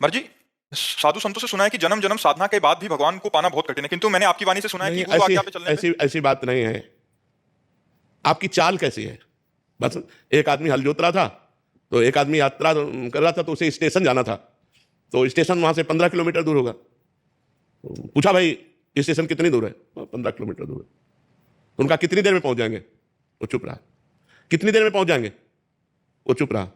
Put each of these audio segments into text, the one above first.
मर जी, साधु संतों से सुना है कि जन्म जन्म साधना के बाद भी भगवान को पाना बहुत कठिन है, किंतु मैंने आपकी वाणी से सुना है कि नहीं, गुरु ऐसी आज्ञा पे चलने पे। ऐसी ऐसी बात नहीं है। आपकी चाल कैसी है? बस एक आदमी हल जोत रहा था, तो एक आदमी यात्रा कर रहा था, तो उसे स्टेशन जाना था, तो स्टेशन वहां से 15 किलोमीटर दूर होगा। तो पूछा, भाई स्टेशन कितनी दूर है? 15 किलोमीटर दूर है। तो उनका कितनी देर में पहुंच जाएंगे? वो चुप रहा। कितनी देर में पहुंच जाएंगे? वो चुप रहा।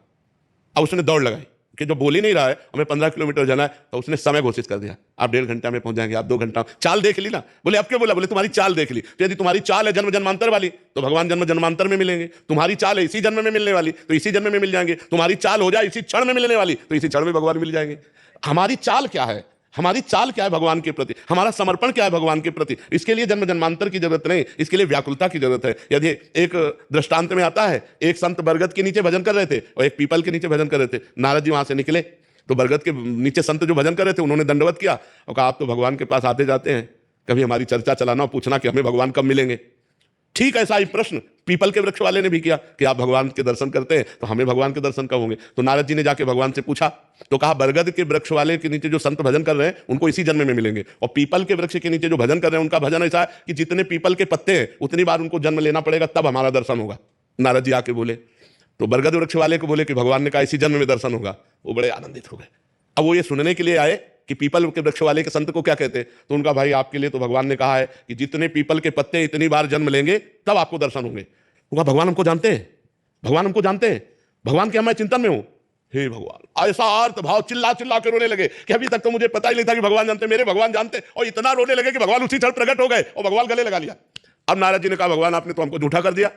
अब उसने दौड़ लगाई कि जो बोल ही नहीं रहा है, हमें 15 किलोमीटर जाना है, तो उसने समय घोषित कर दिया, आप 1.5 घंटा में पहुंच जाएंगे, आप 2 घंटा। चाल देख ली ना। बोले अब क्यों बोला? बोले तुम्हारी चाल देख ली। तो यदि तुम्हारी चाल है जन्म जन्मांतर वाली, तो भगवान जन्म जन्मांतर में मिलेंगे। तुम्हारी चाल है इसी जन्म में मिलने वाली, तो इसी जन्म में मिल जाएंगे। तुम्हारी चाल हो जाए इसी क्षण में मिलने वाली, तो इसी क्षण में भगवान मिल जाएंगे। हमारी चाल क्या है? हमारी चाल क्या है भगवान के प्रति? हमारा समर्पण क्या है भगवान के प्रति? इसके लिए जन्म जन्मांतर की जरूरत नहीं, इसके लिए व्याकुलता की जरूरत है। यदि एक दृष्टांत में आता है, एक संत बरगद के नीचे भजन कर रहे थे और एक पीपल के नीचे भजन कर रहे थे। नारद जी वहां से निकले, तो बरगद के नीचे संत जो भजन कर रहे थे, उन्होंने दंडवत किया और कहा, आप तो भगवान के पास आते जाते हैं, कभी हमारी चर्चा चलाना और पूछना कि हमें भगवान कब मिलेंगे। ठीक ऐसा ही प्रश्न पीपल के वृक्ष वाले ने भी किया कि आप भगवान के दर्शन करते हैं, तो हमें भगवान के दर्शन कब होंगे? तो नारद जी ने जाके भगवान से पूछा, तो कहा बरगद के वृक्ष वाले के नीचे जो संत भजन कर रहे हैं उनको इसी जन्म में मिलेंगे, और पीपल के वृक्ष के नीचे जो भजन कर रहे हैं उनका भजन ऐसा है कि जितने पीपल के पत्ते हैं उतनी बार उनको जन्म लेना पड़ेगा, तब हमारा दर्शन होगा। नारद जी आके बोले, तो बरगद वृक्ष वाले को बोले कि भगवान ने कहा इसी जन्म में दर्शन होगा। वो बड़े आनंदित हो गए। अब वो ये सुनने के लिए आए कि पीपल के वृक्ष वाले के संत को क्या कहते हैं। तो उनका, भाई आपके लिए तो भगवान ने कहा है कि जितने पीपल के पत्ते इतनी बार जन्म लेंगे तब आपको दर्शन होंगे। उनका, भगवान हमको जानते हैं, भगवान हमको जानते हैं, भगवान के मैं चिंतन में हूं। हे भगवान, ऐसा अर्थ भाव चिल्ला चिल्ला के रोने लगे कि अभी तक तो मुझे पता ही नहीं था कि भगवान जानते, मेरे भगवान जानते, और इतना रोने लगे कि भगवान उसी क्षण प्रकट हो गए और भगवान गले लगा लिया। अब नारद जी ने कहा, भगवान आपने तो हमको झूठा कर दिया।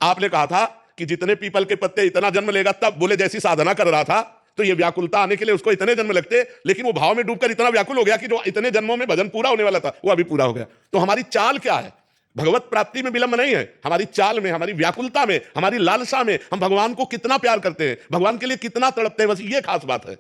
आपने कहा था कि जितने पीपल के पत्ते इतना जन्म लेगा तब। बोले जैसी साधना कर रहा था तो ये व्याकुलता आने के लिए उसको इतने जन्म लगते, लेकिन वो भाव में डूबकर इतना व्याकुल हो गया कि जो इतने जन्मों में भजन पूरा होने वाला था वो अभी पूरा हो गया। तो हमारी चाल क्या है? भगवत प्राप्ति में विलंब नहीं है, हमारी चाल में, हमारी व्याकुलता में, हमारी लालसा में हम भगवान को कितना प्यार करते हैं, भगवान के लिए कितना तड़पते हैं, बस ये खास बात है।